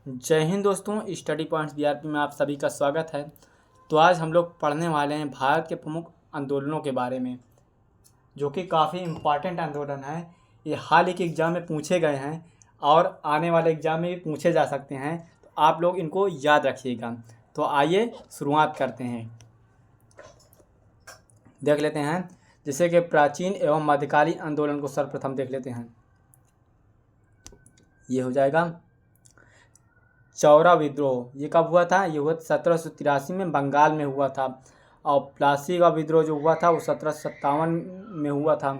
जय हिंद दोस्तों, study points BRP में आप सभी का स्वागत है। तो आज हम लोग पढ़ने वाले हैं भारत के प्रमुख आंदोलनों के बारे में, जो कि काफ़ी इम्पॉर्टेंट आंदोलन है। ये हाल ही के एग्ज़ाम में पूछे गए हैं और आने वाले एग्ज़ाम में भी पूछे जा सकते हैं, तो आप लोग इनको याद रखिएगा। तो आइए शुरुआत करते हैं। देख लेते हैं, जैसे कि प्राचीन एवं मध्यकालीन आंदोलन को सर्वप्रथम देख लेते हैं। ये हो जाएगा चौरा विद्रोह। ये कब हुआ था? ये हुआ 1783 में बंगाल में हुआ था। और प्लासी का विद्रोह जो हुआ था वो 1757 में हुआ था।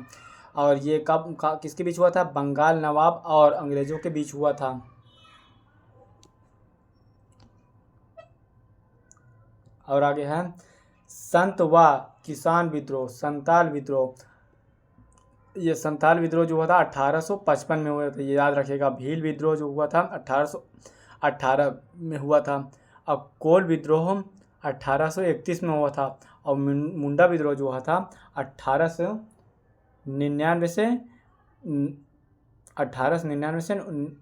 और ये किसके बीच हुआ था? बंगाल नवाब और अंग्रेज़ों के बीच हुआ था। और आगे है संत व किसान विद्रोह, संताल विद्रोह। ये संताल विद्रोह जो हुआ था 1855 में हुआ था, ये याद रखिएगा। भील विद्रोह जो हुआ था 1818 में हुआ था। अब कोल विद्रोह 1831 में हुआ था। और मुंडा विद्रोह जो हुआ था 1899 से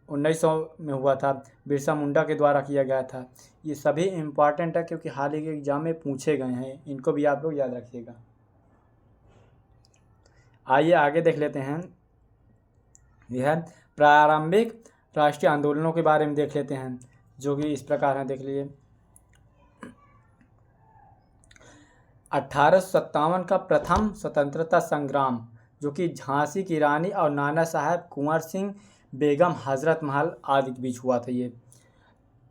1900 में हुआ था। बिरसा मुंडा के द्वारा किया गया था। ये सभी इम्पॉर्टेंट है क्योंकि हाल ही के एग्जाम में पूछे गए हैं, इनको भी आप लोग याद रखिएगा। आइए आगे देख लेते हैं। यह है प्रारंभिक राष्ट्रीय आंदोलनों के बारे में देख लेते हैं, जो कि इस प्रकार हैं, देख लीजिए। 1857 का प्रथम स्वतंत्रता संग्राम, जो कि झांसी की रानी और नाना साहब कुंवर सिंह, बेगम हजरत महल आदि के बीच हुआ था। ये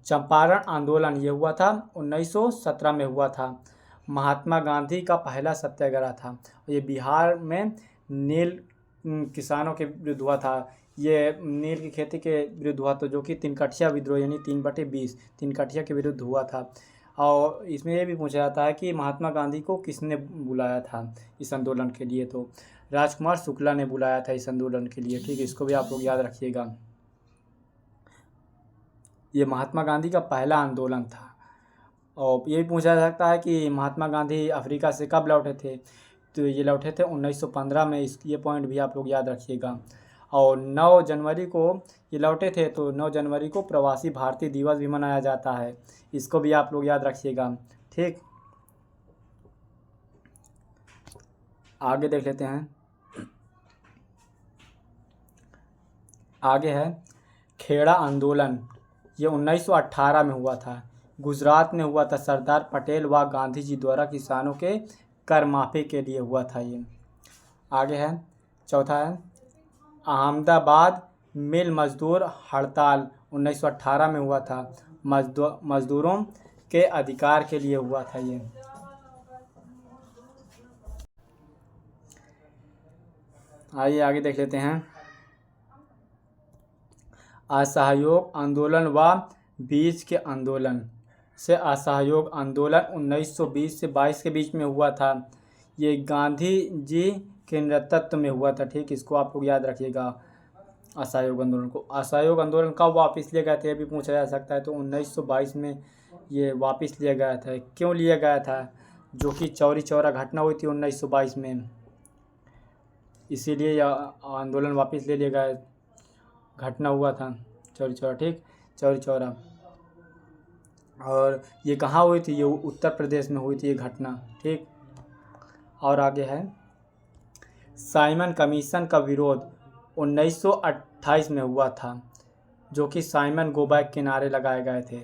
चंपारण आंदोलन ये हुआ था 1917 में हुआ था। महात्मा गांधी का पहला सत्याग्रह था। ये बिहार में नील किसानों के विरुद्ध हुआ था। ये नील की खेती के विरुद्ध हुआ था, जो कि तीनकठिया विद्रोह यानी 3/20 तीनकठिया के विरुद्ध हुआ था। और इसमें ये भी पूछा जाता है कि महात्मा गांधी को किसने बुलाया था इस आंदोलन के लिए? तो राजकुमार शुक्ला ने बुलाया था इस आंदोलन के लिए। ठीक है, इसको भी आप लोग याद रखिएगा। ये महात्मा गांधी का पहला आंदोलन था। और ये भी पूछा जा सकता है कि महात्मा गांधी अफ्रीका से कब लौटे थे? तो ये लौटे थे 1915 में। ये पॉइंट भी आप लोग याद रखिएगा। और 9 जनवरी को ये लौटे थे, तो 9 जनवरी को प्रवासी भारतीय दिवस भी मनाया जाता है। इसको भी आप लोग याद रखिएगा। ठीक, आगे देख लेते हैं। आगे है खेड़ा आंदोलन। ये 1918 में हुआ था। गुजरात में हुआ था। सरदार पटेल व गांधी जी द्वारा किसानों के कर माफी के लिए हुआ था ये। आगे है चौथा है अहमदाबाद मिल मजदूर हड़ताल, 1918 में हुआ था। मजदूरों के अधिकार के लिए हुआ था ये। आइए आगे देख लेते हैं। असहयोग आंदोलन व बीच के आंदोलन से असहयोग आंदोलन 1920 से 22 के बीच में हुआ था। ये गांधी जी के नेतृत्व में हुआ था। ठीक, इसको आप लोग याद रखिएगा। असहयोग आंदोलन को, असहयोग आंदोलन कब वापस लिए गए थे ये भी पूछा जा सकता है। तो 1922 में ये वापस लिया गया था। क्यों लिया गया था? जो कि चौरी चौरा घटना हुई थी 1922 में, इसीलिए यह आंदोलन वापस ले लिया गया। घटना हुआ था चौरी चौरा। ठीक, चौरी चौरा। और ये कहाँ हुई थी? ये उत्तर प्रदेश में हुई थी ये घटना। ठीक, और आगे है साइमन कमीशन का विरोध 1928 में हुआ था, जो कि साइमन गो बैक के नारे लगाए गए थे।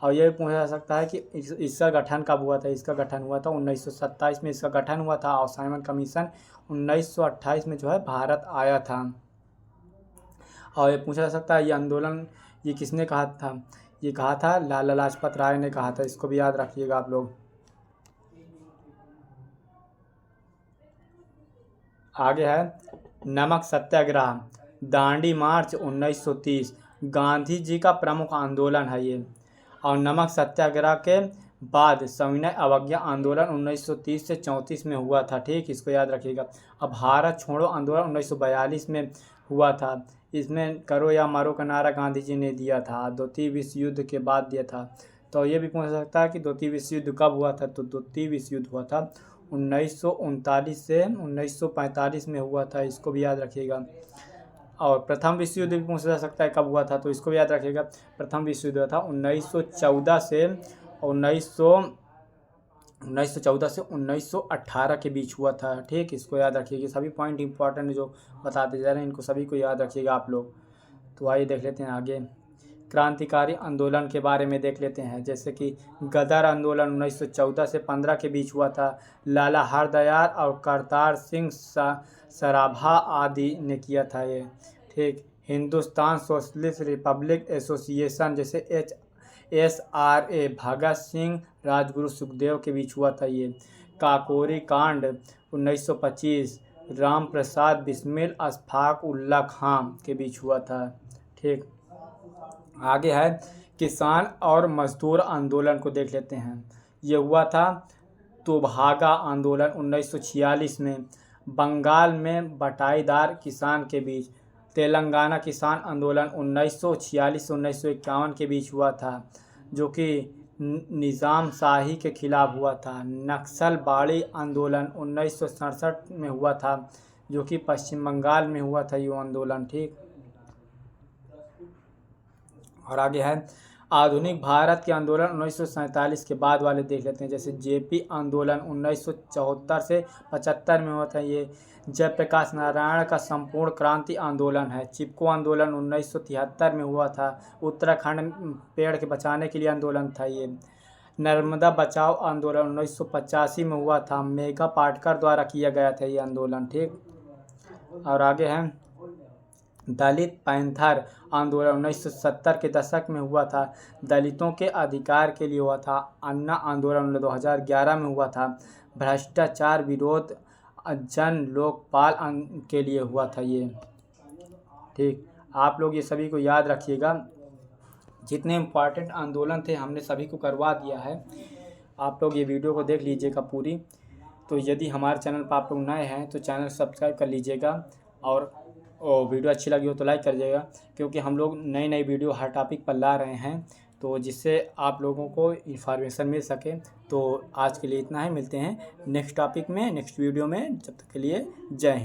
और ये पूछा जा सकता है कि इसका गठन कब हुआ था? इसका गठन हुआ था 1927 में इसका गठन हुआ था। और साइमन कमीशन 1928 में जो है भारत आया था। और ये पूछा जा सकता है ये आंदोलन ये किसने कहा था? ये कहा था लाला लाजपत राय ने कहा था। इसको भी याद रखिएगा आप लोग। आगे है नमक सत्याग्रह, दांडी मार्च 1930, गांधी जी का प्रमुख आंदोलन है ये। और नमक सत्याग्रह के बाद सविनय अवज्ञा आंदोलन 1930 से 34 में हुआ था। ठीक, इसको याद रखिएगा। अब भारत छोड़ो आंदोलन 1942 में हुआ था। इसमें करो या मारो का नारा गांधी जी ने दिया था। द्वितीय विश्व युद्ध के बाद दिया था। तो ये भी पूछ सकता है कि द्वितीय विश्व युद्ध कब हुआ था? तो द्वितीय विश्व युद्ध हुआ था 1939 से 1945 में हुआ था। इसको भी याद रखिएगा। और प्रथम विश्व युद्ध भी पूछा जा सकता है कब हुआ था, तो इसको याद रखिएगा। प्रथम विश्व युद्ध था 1914 से 1918 के बीच हुआ था। ठीक, इसको याद रखिएगा। सभी पॉइंट इंपॉर्टेंट जो बताते जा रहे हैं इनको सभी को याद रखिएगा आप लोग। तो आइए देख लेते हैं आगे। क्रांतिकारी आंदोलन के बारे में देख लेते हैं, जैसे कि गदर आंदोलन 1914 से 15 के बीच हुआ था। लाला हरदयाल और करतार सिंह सराभा आदि ने किया था ये। ठीक, हिंदुस्तान सोशलिस्ट रिपब्लिक एसोसिएशन जैसे HSRA भगत सिंह राजगुरु सुखदेव के बीच हुआ था ये। काकोरी कांड 1925 राम प्रसाद बिस्मिल अशफाक उल्ला खां के बीच हुआ था। ठीक, आगे है किसान और मजदूर आंदोलन को देख लेते हैं। ये हुआ था तोभागा आंदोलन 1946 में बंगाल में बटाईदार किसान के बीच। तेलंगाना किसान आंदोलन 1946 से 1951 के बीच हुआ था, जो कि निज़ाम शाही के खिलाफ हुआ था। नक्सलबाड़ी आंदोलन 1967 में हुआ था, जो कि पश्चिम बंगाल में हुआ था ये आंदोलन। ठीक, और आगे है आधुनिक भारत के आंदोलन 1947 के बाद वाले देख लेते हैं, जैसे JP आंदोलन 1974 से 75 में हुआ था ये। जयप्रकाश नारायण का संपूर्ण क्रांति आंदोलन है। चिपको आंदोलन 1973 में हुआ था। उत्तराखंड पेड़ के बचाने के लिए आंदोलन था ये। नर्मदा बचाओ आंदोलन 1985 में हुआ था। मेघा पाटकर द्वारा किया गया था ये आंदोलन। ठीक, और आगे है दलित पैंथर आंदोलन 1970 के दशक में हुआ था। दलितों के अधिकार के लिए हुआ था। अन्ना आंदोलन 2011 में हुआ था। भ्रष्टाचार विरोध जन लोकपाल के लिए हुआ था ये। ठीक, आप लोग ये सभी को याद रखिएगा। जितने इम्पॉर्टेंट आंदोलन थे हमने सभी को करवा दिया है। आप लोग ये वीडियो को देख लीजिएगा पूरी। तो यदि हमारे चैनल पर आप लोग नए हैं तो चैनल सब्सक्राइब कर लीजिएगा, और वीडियो अच्छी लगी हो तो लाइक कर दीजिएगा, क्योंकि हम लोग नई नई वीडियो हर टॉपिक पर ला रहे हैं, तो जिससे आप लोगों को इन्फॉर्मेशन मिल सके। तो आज के लिए इतना ही, मिलते हैं नेक्स्ट टॉपिक में, नेक्स्ट वीडियो में। जब तक के लिए जय हिंद।